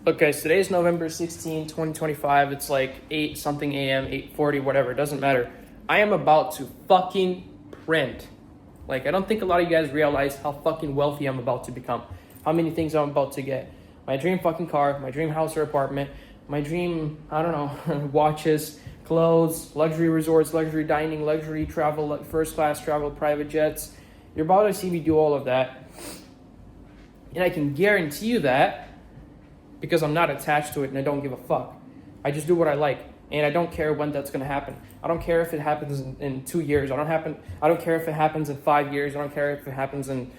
Look, guys, today is November 16, 2025. It's like 8 something a.m., 8:40, whatever. It doesn't matter. I am about to fucking print. Like, I don't think a lot of you guys realize how fucking wealthy I'm about to become. How many things I'm about to get. My dream fucking car, my dream house or apartment, my dream, I don't know, watches, clothes, luxury resorts, luxury dining, luxury travel, first class travel, private jets. You're about to see me do all of that. And I can guarantee you that because I'm not attached to it and I don't give a fuck. I just do what I like, and I don't care when that's gonna happen. I don't care if it happens in 2 years. I don't care if it happens in 5 years. I don't care if it happens in.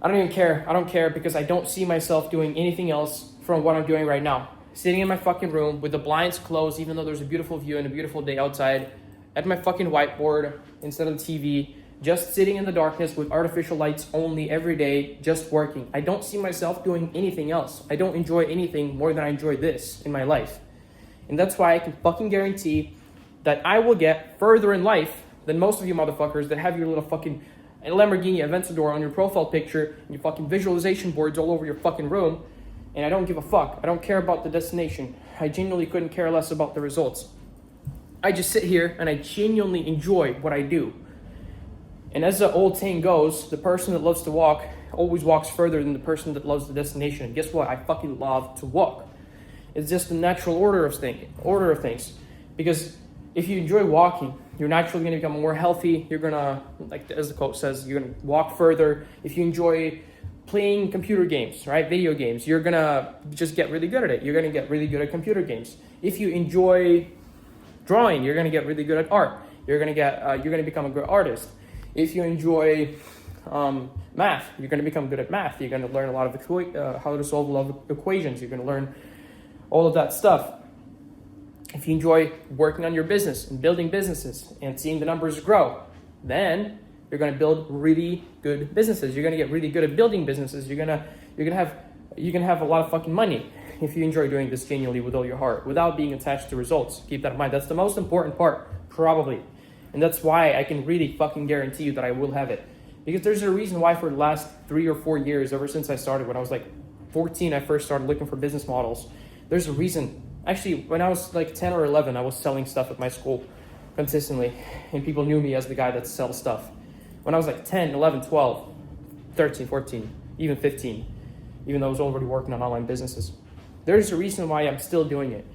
I don't even care. I don't care because I don't see myself doing anything else from what I'm doing right now. Sitting in my fucking room with the blinds closed, even though there's a beautiful view and a beautiful day outside, at my fucking whiteboard instead of the TV, just sitting in the darkness with artificial lights only every day, just working. I don't see myself doing anything else. I don't enjoy anything more than I enjoy this in my life. And that's why I can fucking guarantee that I will get further in life than most of you motherfuckers that have your little fucking Lamborghini Aventador on your profile picture and your fucking visualization boards all over your fucking room. And I don't give a fuck. I don't care about the destination. I genuinely couldn't care less about the results. I just sit here and I genuinely enjoy what I do. And as the old saying goes, the person that loves to walk always walks further than the person that loves the destination. And guess what? I fucking love to walk. It's just the natural order of things. Because if you enjoy walking, you're naturally going to become more healthy. You're going to, like as the quote says, you're going to walk further. If you enjoy playing computer games, right? Video games, you're going to just get really good at it. You're going to get really good at computer games. If you enjoy drawing, you're going to get really good at art. You're going to become a good artist. If you enjoy math, you're going to become good at math. You're going to learn a lot of how to solve a lot of equations. You're going to learn all of that stuff. If you enjoy working on your business and building businesses and seeing the numbers grow, then you're going to build really good businesses. You're going to get really good at building businesses. You're going to have a lot of fucking money if you enjoy doing this genuinely with all your heart, without being attached to results. Keep that in mind. That's the most important part, probably. And that's why I can really fucking guarantee you that I will have it. Because there's a reason why for the last 3 or 4 years, ever since I started, when I was like 14, I first started looking for business models. There's a reason. Actually, when I was like 10 or 11, I was selling stuff at my school consistently. And people knew me as the guy that sells stuff. When I was like 10, 11, 12, 13, 14, even 15, even though I was already working on online businesses. There's a reason why I'm still doing it.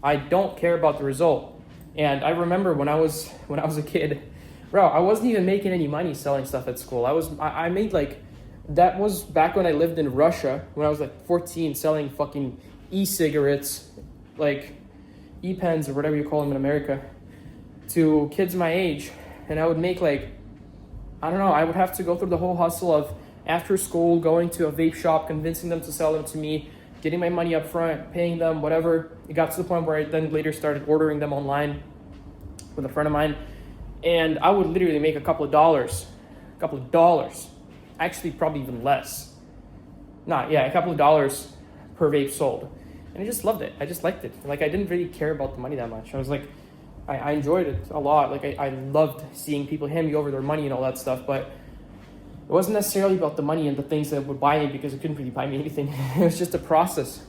I don't care about the result. And I remember when I was a kid, bro, I wasn't even making any money selling stuff at school. I made like, that was back when I lived in Russia, when I was like 14, selling fucking e-cigarettes, like e-pens or whatever you call them in America, to kids my age. And I would make like, I don't know, I would have to go through the whole hustle of after school, going to a vape shop, convincing them to sell them to me, getting my money up front, paying them, whatever. It got to the point where I then later started ordering them online with a friend of mine. And I would literally make a couple of dollars. Actually, probably even less. A couple of dollars per vape sold. And I just loved it. I just liked it. Like, I didn't really care about the money that much. I was like, I enjoyed it a lot. Like, I loved seeing people hand me over their money and all that stuff. But it wasn't necessarily about the money and the things that would buy me, because it couldn't really buy me anything. It was just a process.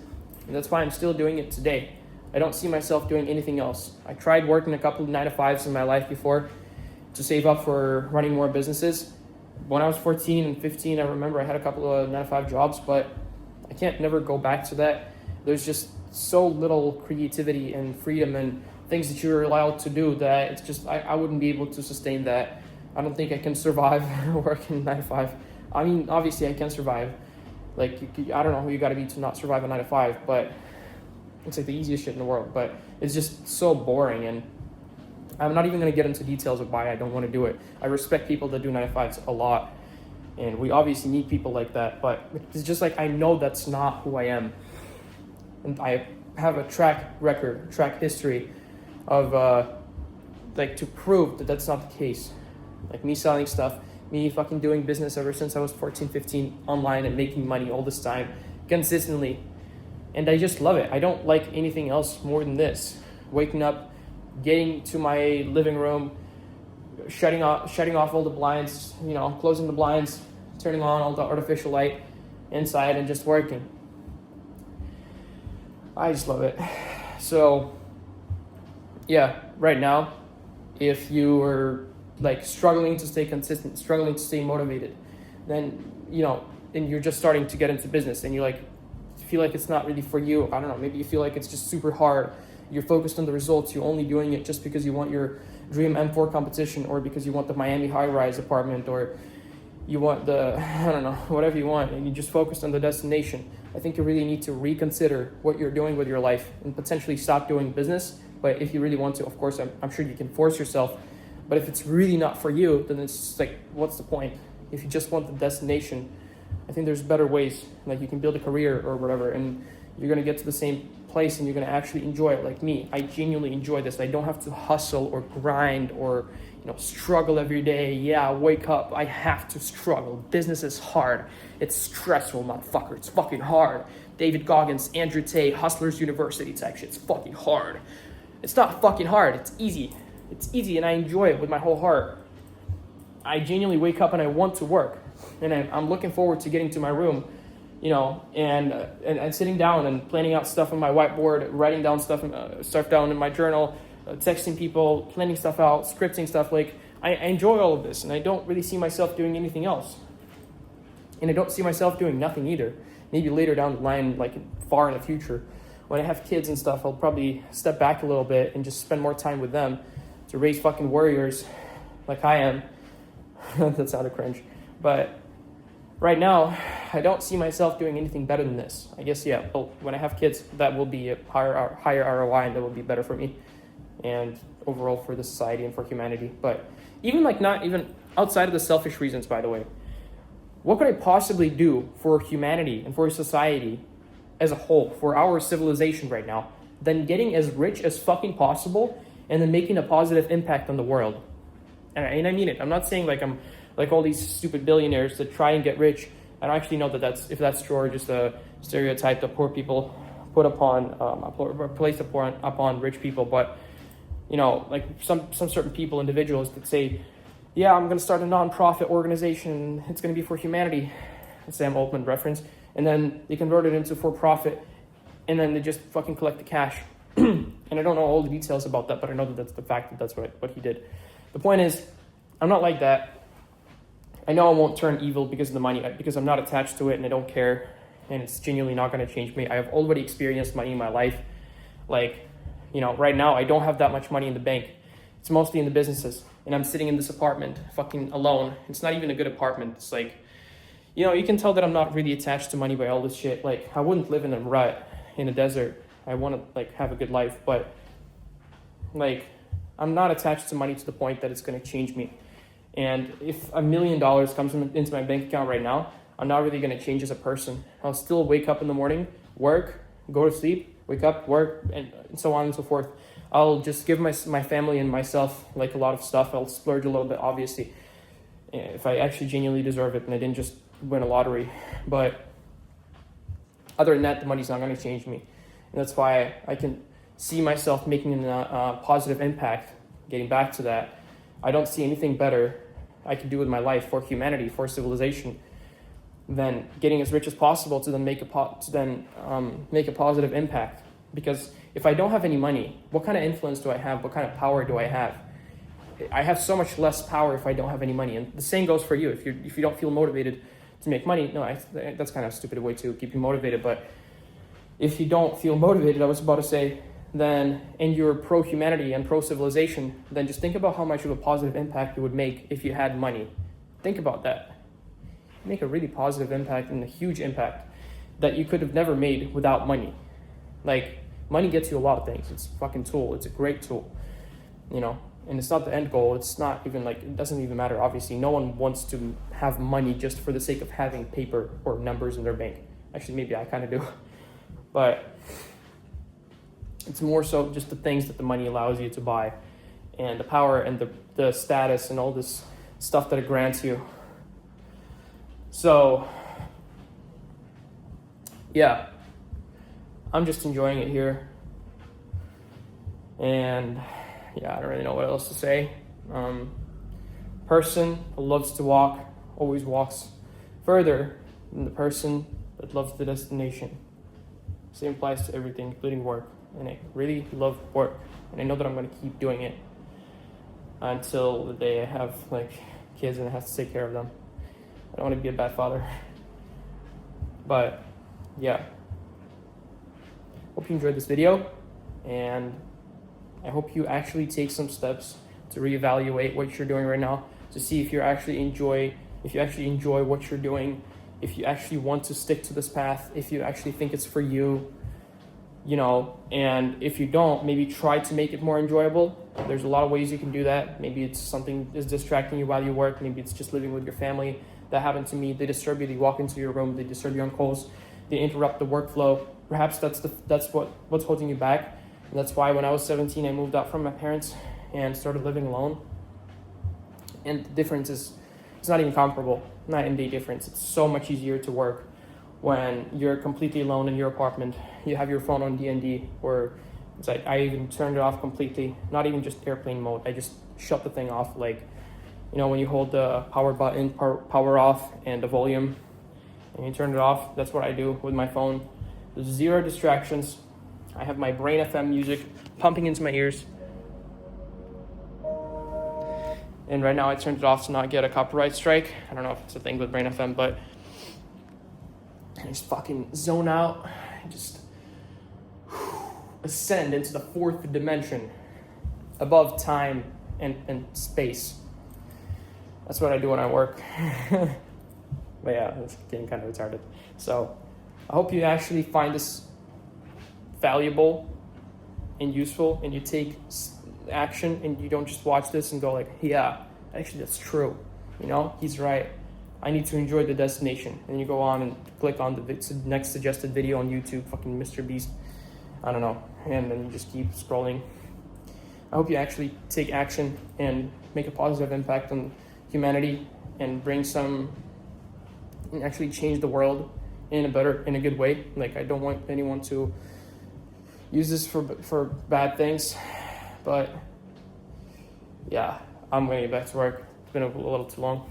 And that's why I'm still doing it today. I don't see myself doing anything else. I tried working a couple of 9-to-5s in my life before to save up for running more businesses. When I was 14 and 15, I remember I had a couple of 9-to-5 jobs, but I can't never go back to that. There's just so little creativity and freedom and things that you're allowed to do that it's just, I wouldn't be able to sustain that. I don't think I can survive working 9-to-5. I mean, obviously I can survive. Like, I don't know who you gotta be to not survive a 9-to-5, but it's like the easiest shit in the world. But it's just so boring, and I'm not even gonna get into details of why I don't want to do it. I respect people that do 9-to-5s a lot, and we obviously need people like that, but it's just like, I know that's not who I am. And I have a track history of like to prove that that's not the case. Like me selling stuff, me fucking doing business ever since I was 14, 15 online and making money all this time consistently. And I just love it. I don't like anything else more than this. Waking up, getting to my living room, shutting off all the blinds, closing the blinds, turning on all the artificial light inside and just working. I just love it. So, yeah, right now, if you are like struggling to stay consistent, struggling to stay motivated, then, and you're just starting to get into business and you like feel like it's not really for you. I don't know, maybe you feel like it's just super hard. You're focused on the results. You're only doing it just because you want your dream M4 competition, or because you want the Miami high-rise apartment, or you want the, I don't know, whatever you want, and you just focused on the destination. I think you really need to reconsider what you're doing with your life and potentially stop doing business. But if you really want to, of course, I'm sure you can force yourself. But if it's really not for you, then it's like, what's the point? If you just want the destination, I think there's better ways. Like you can build a career or whatever, and you're going to get to the same place and you're going to actually enjoy it. Like me, I genuinely enjoy this. I don't have to hustle or grind or struggle every day. Yeah, wake up, I have to struggle. Business is hard. It's stressful, motherfucker. It's fucking hard. David Goggins, Andrew Tate, Hustlers University type shit. It's fucking hard. It's not fucking hard. It's easy. It's easy, and I enjoy it with my whole heart. I genuinely wake up and I want to work, and I'm looking forward to getting to my room, and sitting down and planning out stuff on my whiteboard, writing down stuff down in my journal, texting people, planning stuff out, scripting stuff. Like I enjoy all of this, and I don't really see myself doing anything else. And I don't see myself doing nothing either. Maybe later down the line, like far in the future, when I have kids and stuff, I'll probably step back a little bit and just spend more time with them to raise fucking warriors like I am. That sounded cringe. But right now, I don't see myself doing anything better than this. I guess, yeah, but when I have kids, that will be a higher ROI, and that will be better for me and overall for the society and for humanity. But even like not even outside of the selfish reasons, by the way, what could I possibly do for humanity and for society as a whole, for our civilization right now, than getting as rich as fucking possible and then making a positive impact on the world? And I mean it. I'm not saying like I'm like all these stupid billionaires that try and get rich. I don't actually know if that's true or just a stereotype that poor people put upon, placed upon rich people. But, like some certain people, individuals that say, yeah, I'm going to start a non-profit organization. It's going to be for humanity. A Sam Altman reference. And then they convert it into for-profit, and then they just fucking collect the cash. And I don't know all the details about that, but I know that that's the fact that that's what he did. The point is, I'm not like that. I know I won't turn evil because of the money, because I'm not attached to it and I don't care, and it's genuinely not going to change me. I have already experienced money in my life. Like, right now I don't have that much money in the bank. It's mostly in the businesses, and I'm sitting in this apartment fucking alone. It's not even a good apartment. It's like, you can tell that I'm not really attached to money by all this shit. Like, I wouldn't live in a rut in a desert. I want to like have a good life, but like I'm not attached to money to the point that it's going to change me. And if $1 million comes into my bank account right now, I'm not really going to change as a person. I'll still wake up in the morning, work, go to sleep, wake up, work, and so on and so forth. I'll just give my family and myself like a lot of stuff. I'll splurge a little bit, obviously, if I actually genuinely deserve it and I didn't just win a lottery. But other than that, the money's not going to change me. And that's why I can see myself making a positive impact. Getting back to that, I don't see anything better I can do with my life for humanity, for civilization, than getting as rich as possible to then make a positive impact. Because if I don't have any money, what kind of influence do I have? What kind of power do I have? I have so much less power if I don't have any money. And the same goes for you. If you don't feel motivated to make money, that's kind of a stupid way to keep you motivated. But if you don't feel motivated, I was about to say, then, and you're pro-humanity and pro-civilization, then just think about how much of a positive impact you would make if you had money. Think about that. Make a really positive impact and a huge impact that you could have never made without money. Like, money gets you a lot of things. It's a fucking tool. It's a great tool, and it's not the end goal. It's not even like, it doesn't even matter. Obviously, no one wants to have money just for the sake of having paper or numbers in their bank. Actually, maybe I kind of do, but it's more so just the things that the money allows you to buy, and the power and the status and all this stuff that it grants you. So, yeah, I'm just enjoying it here. And yeah, I don't really know what else to say. Person who loves to walk always walks further than the person that loves the destination. Same applies to everything, including work. And I really love work, and I know that I'm gonna keep doing it until the day I have like kids and I have to take care of them. I don't want to be a bad father. But yeah, hope you enjoyed this video, and I hope you actually take some steps to reevaluate what you're doing right now, to see if you actually enjoy what you're doing, if you actually want to stick to this path, if you actually think it's for you, you know. And if you don't, maybe try to make it more enjoyable. There's a lot of ways you can do that. Maybe it's something is distracting you while you work. Maybe it's just living with your family. That happened to me. They disturb you. They walk into your room. They disturb you on calls. They interrupt the workflow. Perhaps that's what's holding you back. And that's why when I was 17, I moved out from my parents and started living alone. And the difference is, it's not even comparable. Not in day difference. It's so much easier to work when you're completely alone in your apartment. You have your phone on D&D, or it's like I even turned it off completely. Not even just airplane mode. I just shut the thing off. Like, you know, when you hold the power button, power off, and the volume, and you turn it off. That's what I do with my phone. There's zero distractions. I have my Brain FM music pumping into my ears. And right now I turned it off to not get a copyright strike. I don't know if it's a thing with Brain FM, but I just fucking zone out. I just ascend into the fourth dimension above time and space. That's what I do when I work. But yeah, it's getting kind of retarded. So I hope you actually find this valuable and useful, and you take action, and you don't just watch this and go like, yeah, actually that's true. You know, he's right. I need to enjoy the destination. And you go on and click on the next suggested video on YouTube, fucking Mr. Beast. I don't know. And then you just keep scrolling. I hope you actually take action and make a positive impact on humanity and and actually change the world in a good way. Like, I don't want anyone to use this for bad things. But yeah, I'm gonna get back to work. It's been a little too long.